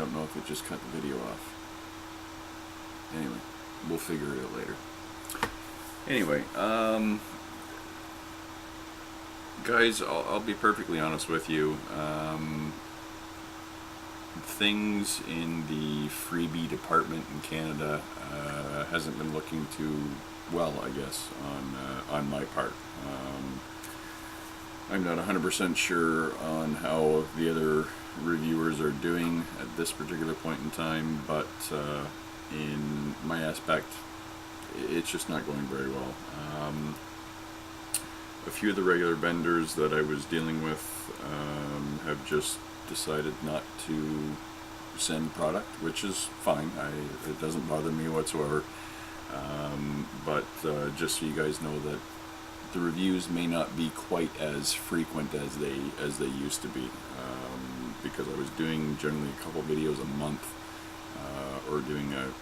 don't know if it just cut the video off. Anyway, we'll figure it out later. Anyway, guys, I'll be perfectly honest with you. Things in the freebie department in Canada hasn't been looking too well, I guess, on my part. I'm not 100% sure on how the other reviewers are doing at this particular point in time, but in my aspect, it's just not going very well. A few of the regular vendors that I was dealing with have just decided not to send product, which is fine. It doesn't bother me whatsoever. But just so you guys know that the reviews may not be quite as frequent as they used to be, because I was doing generally a couple videos a month, or doing a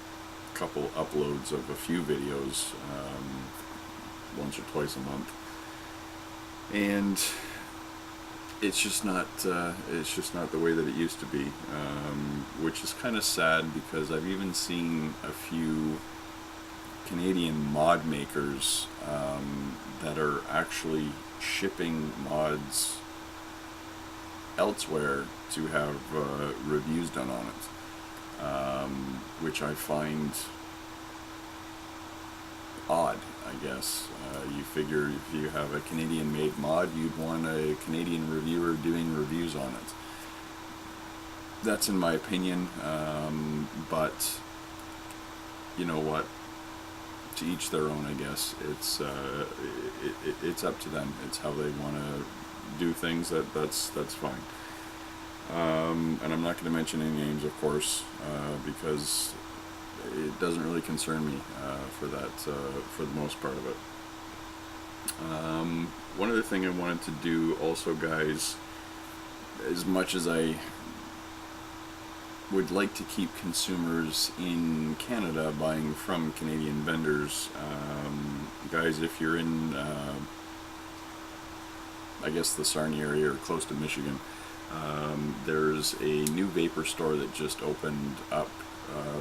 couple uploads of a few videos once or twice a month, and it's just not the way that it used to be, which is kind of sad, because I've even seen a few Canadian mod makers that are actually shipping mods elsewhere to have reviews done on it, which I find odd, I guess. You figure if you have a Canadian made mod, you'd want a Canadian reviewer doing reviews on it. That's in my opinion, but you know what, to each their own, I guess. It's up to them. It's how they want to do things. That's fine. And I'm not going to mention any names, of course, because it doesn't really concern me for the most part of it. One other thing I wanted to do also, guys, as much as I would like to keep consumers in Canada buying from Canadian vendors, guys, if you're in I guess the Sarnia area or close to Michigan, there's a new vapor store that just opened up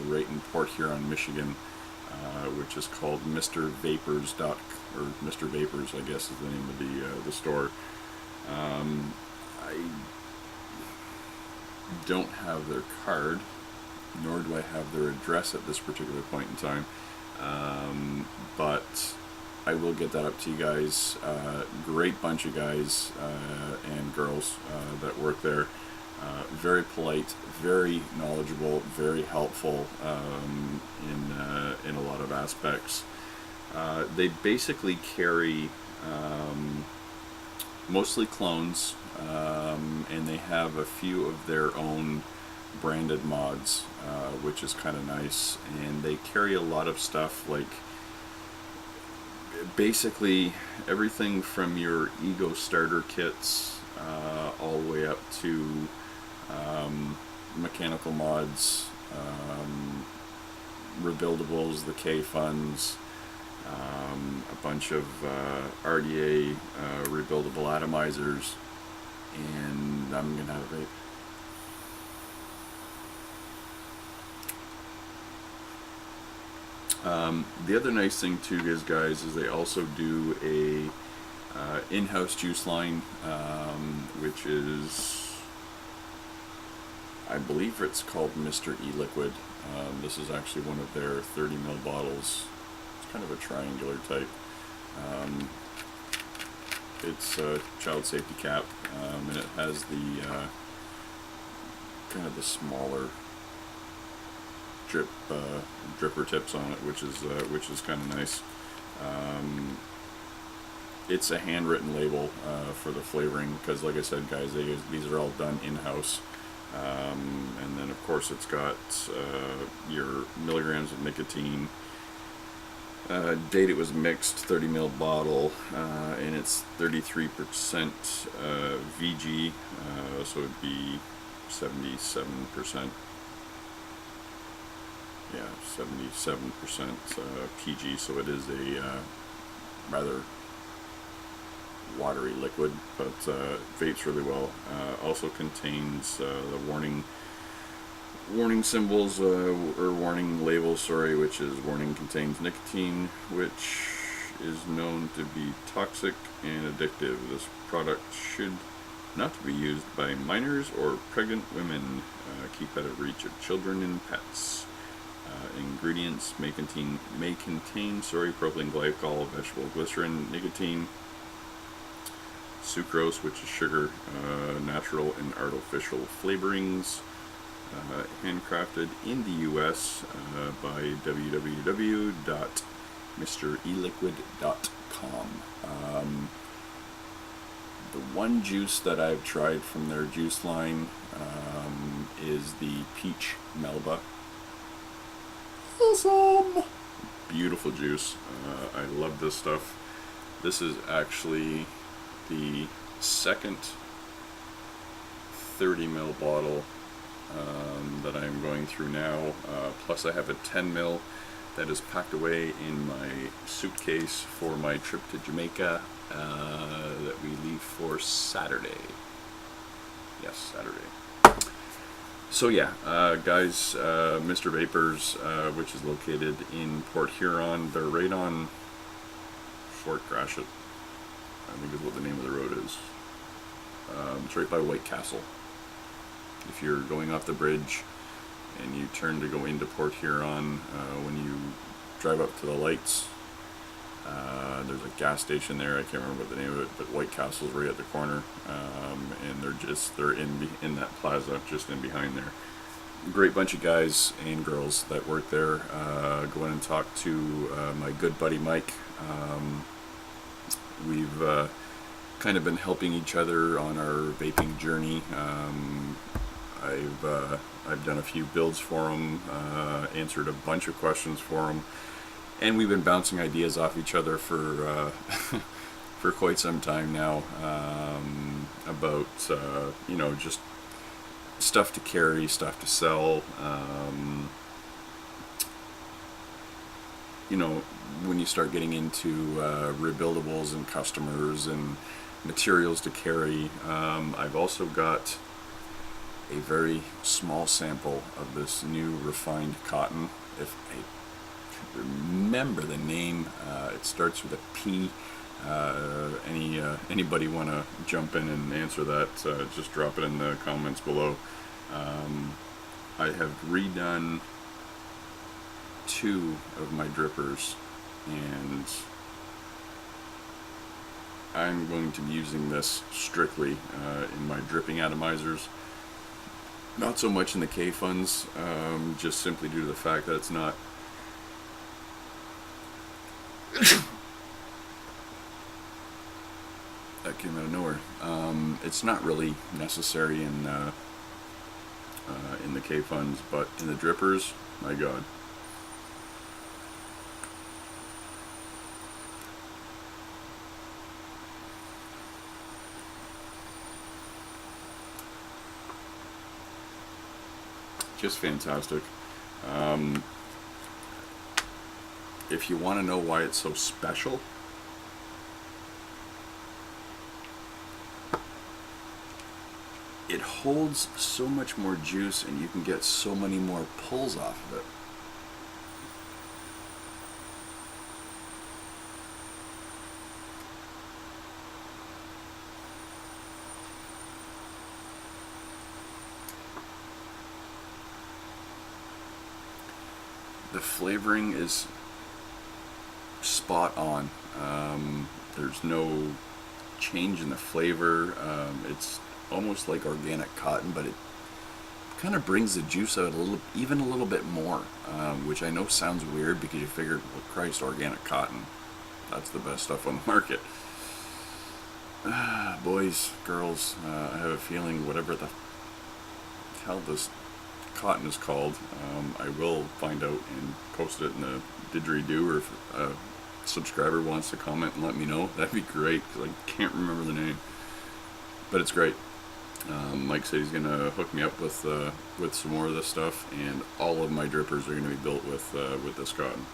right in Port Huron, Michigan, which is called Mr. Vapors, or Mr. Vapors, I guess is the name of the store. I don't have their card, nor do I have their address at this particular point in time, but I will get that up to you guys. Great bunch of guys and girls that work there. Very polite, very knowledgeable, very helpful in a lot of aspects. They basically carry mostly clones, and they have a few of their own branded mods, which is kind of nice. And they carry a lot of stuff, like basically everything from your Ego starter kits all the way up to mechanical mods, rebuildables, the K-Funds, a bunch of RDA rebuildable atomizers, and I'm gonna have a vape. The other nice thing too is, guys, is they also do a in-house juice line, which is, I believe it's called Mr. E-Liquid. This is actually one of their 30 ml bottles. It's kind of a triangular type. It's a child safety cap, and it has the kind of the smaller dripper tips on it, which is kind of nice. It's a handwritten label for the flavoring, because, like I said, guys, these are all done in-house. And then, of course, it's got your milligrams of nicotine. Date it was mixed, 30 ml bottle, and it's 33% VG, so it'd be 77%. Yeah, 77% PG, so it is a rather watery liquid, but vapes really well. Also contains the warning warning symbols, or warning labels, sorry, which is warning contains nicotine, which is known to be toxic and addictive. This product should not be used by minors or pregnant women. Keep out of reach of children and pets. Ingredients may contain propylene glycol, vegetable glycerin, nicotine, sucrose, which is sugar, natural and artificial flavorings, handcrafted in the U.S. By www.mreliquid.com. The one juice that I've tried from their juice line is the Peach Melba. Awesome! Beautiful juice. I love this stuff. This is actually the second 30 ml bottle that I'm going through now. Plus I have a 10 ml that is packed away in my suitcase for my trip to Jamaica that we leave for Saturday. Yes, Saturday. So yeah, guys, Mr. Vapors, which is located in Port Huron, they're right on Fort Gratiot, I think is what the name of the road is. It's right by White Castle. If you're going off the bridge and you turn to go into Port Huron, when you drive up to the lights, there's a gas station there. I can't remember what the name of it, but White Castle's right at the corner, and they're in that plaza, just in behind there. Great bunch of guys and girls that work there. Go in and talk to my good buddy Mike. We've kind of been helping each other on our vaping journey. I've done a few builds for him, answered a bunch of questions for him, and we've been bouncing ideas off each other for for quite some time now, about just stuff to carry, stuff to sell. When you start getting into rebuildables and customers and materials to carry, I've also got a very small sample of this new refined cotton. If I remember the name, it starts with a P. Anybody want to jump in and answer that, just drop it in the comments below. I have redone 2 of my drippers, and I'm going to be using this strictly in my dripping atomizers. Not so much in the K-Funds, just simply due to the fact that it's not that came out of nowhere. It's not really necessary in the K-Funds, but in the drippers, my God. Just fantastic. If you want to know why it's so special, it holds so much more juice and you can get so many more pulls off of it. The flavoring is spot on. There's no change in the flavor. It's almost like organic cotton, but it kind of brings the juice out even a little bit more, which I know sounds weird because you figured, well, Christ, organic cotton, that's the best stuff on the market. Boys, girls, I have a feeling whatever the hell this cotton is called, I will find out and post it in the didgeridoo, or if a subscriber wants to comment and let me know, that'd be great, because I can't remember the name, but it's great. Mike said he's going to hook me up with some more of this stuff, and all of my drippers are going to be built with this cotton.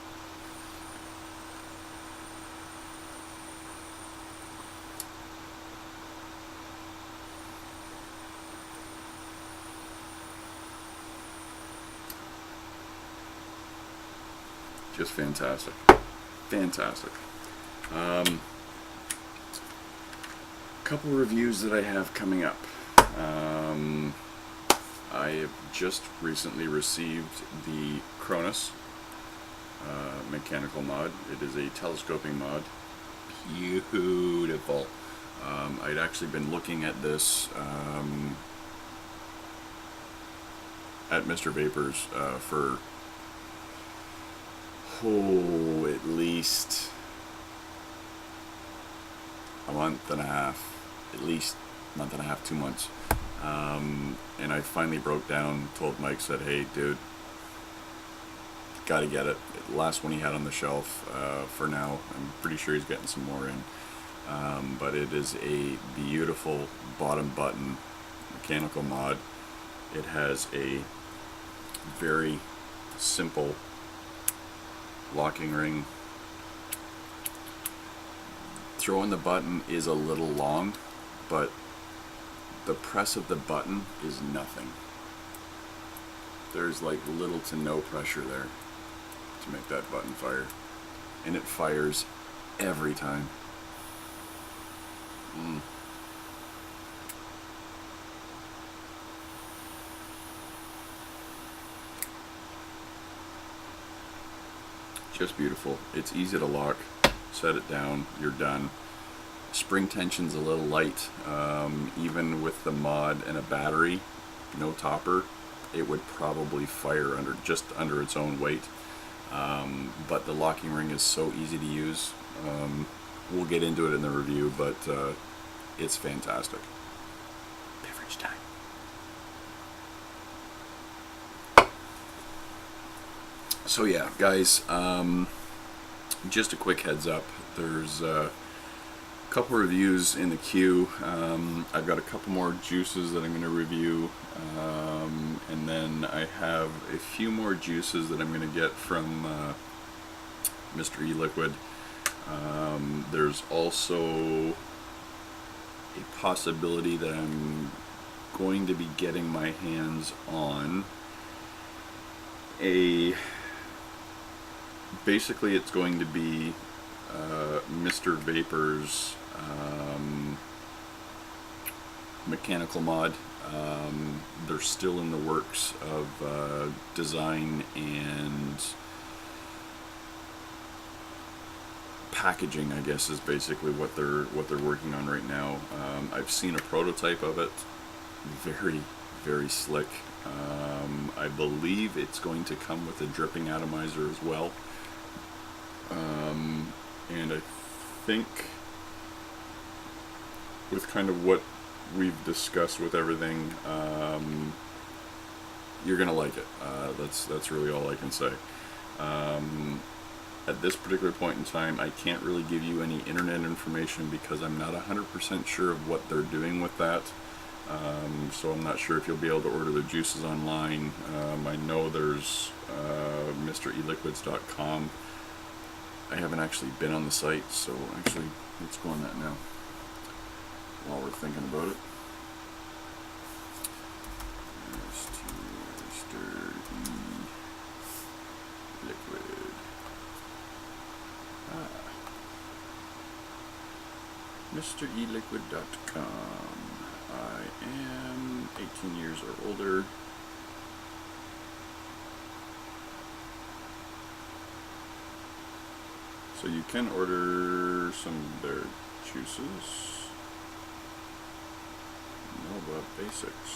Just fantastic. Fantastic. Couple reviews that I have coming up. I have just recently received the Cronus mechanical mod. It is a telescoping mod. Beautiful. I'd actually been looking at this at Mr. Vapors for at least a month and a half, at least a month and a half, 2 months. And I finally broke down, told Mike, said, hey dude, gotta get it. The last one he had on the shelf for now. I'm pretty sure he's getting some more in. But it is a beautiful bottom button mechanical mod. It has a very simple locking ring. Throwing the button is a little long, but the press of the button is nothing. There's like little to no pressure there to make that button fire, and it fires every time. Just beautiful. It's easy to lock. Set it down, you're done. Spring tension's a little light. Even with the mod and a battery, no topper, it would probably fire just under its own weight. But the locking ring is so easy to use. We'll get into it in the review, but it's fantastic. Beverage time. So yeah, guys, just a quick heads up. There's a couple reviews in the queue. I've got a couple more juices that I'm going to review, and then I have a few more juices that I'm going to get from Mr. E-Liquid. There's also a possibility that I'm going to be getting my hands on basically it's going to be Mr. Vapors mechanical mod. They're still in the works of design and packaging, I guess, is basically what they're working on right now. I've seen a prototype of it. Very, very slick. I believe it's going to come with a dripping atomizer as well. And I think with kind of what we've discussed with everything, you're gonna like it. That's really all I can say. At this particular point in time, I can't really give you any internet information because I'm not 100% sure of what they're doing with that. So I'm not sure if you'll be able to order the juices online. I know there's MrEliquids.com. I haven't actually been on the site, so actually let's go on that now while we're thinking about it. Mr. E-Liquid. MrEliquid.com. I am 18 years or older. So you can order some of their juices. Nova Basics.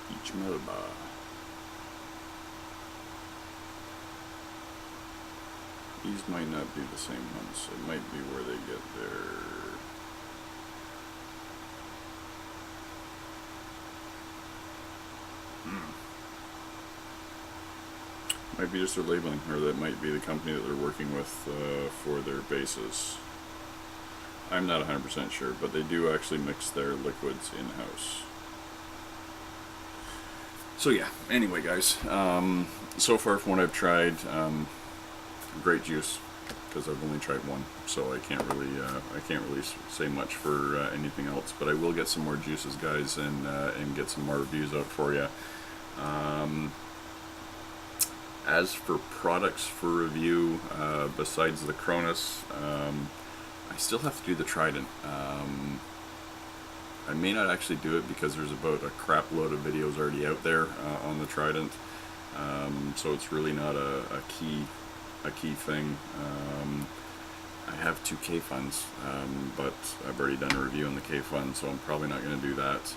Peach Melba. These might not be the same ones. It might be where they get their... Might be just their labeling, or that might be the company that they're working with for their bases. I'm not 100% sure, but they do actually mix their liquids in-house. So yeah, anyway guys, so far from what I've tried, great juice, because I've only tried one, so I can't really say much for anything else. But I will get some more juices, guys, and get some more reviews out for you. As for products for review, besides the Cronus, I still have to do the Trident. I may not actually do it because there's about a crap load of videos already out there on the Trident, so it's really not a key thing. I have two K-Funs, but I've already done a review on the K-Fun, so I'm probably not going to do that.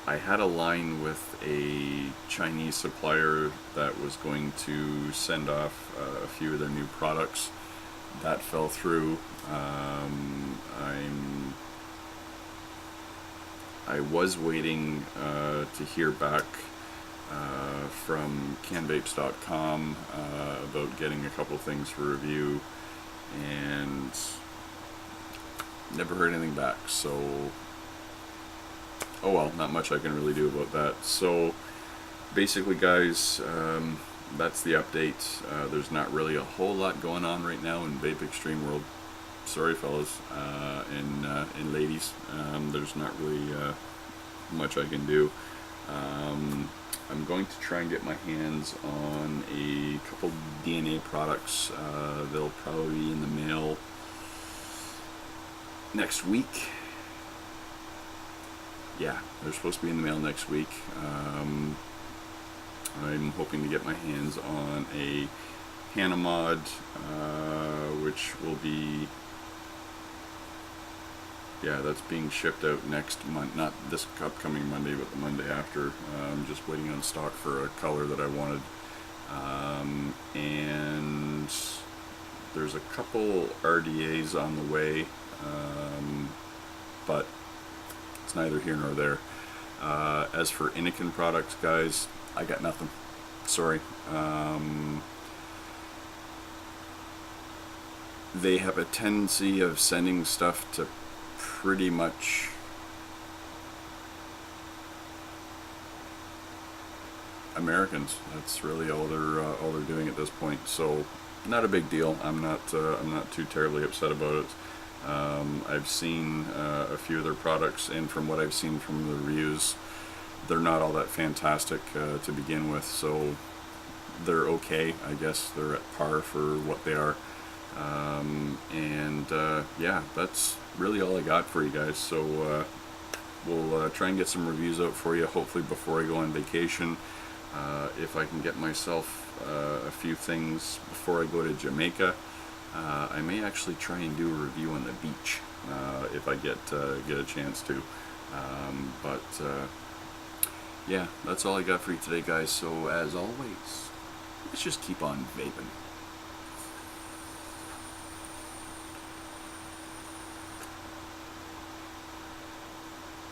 I had a line with a Chinese supplier that was going to send off a few of their new products. That fell through. I was waiting to hear back from canvapes.com about getting a couple things for review, and never heard anything back, so oh well, not much I can really do about that. So basically guys, that's the update. There's not really a whole lot going on right now in Vape Extreme world. Sorry fellas and ladies, there's not really much I can do. I'm going to try and get my hands on a couple DNA products. They'll probably be in the mail next week. Yeah, they're supposed to be in the mail next week. I'm hoping to get my hands on a Hanamod, which will be, yeah, that's being shipped out next month, not this upcoming Monday, but the Monday after. I'm just waiting on stock for a color that I wanted. And there's a couple RDAs on the way, but it's neither here nor there. As for Innokin products, guys, I got nothing. Sorry. They have a tendency of sending stuff to pretty much Americans. That's really all they're doing at this point. So not a big deal. I'm not too terribly upset about it. I've seen a few of their products, and from what I've seen from the reviews, they're not all that fantastic to begin with, so they're okay. I guess they're at par for what they are. Yeah, that's really all I got for you guys. So we'll try and get some reviews out for you, hopefully before I go on vacation. If I can get myself a few things before I go to Jamaica, I may actually try and do a review on the beach if I get a chance to. Yeah, that's all I got for you today, guys. So as always, let's just keep on vaping.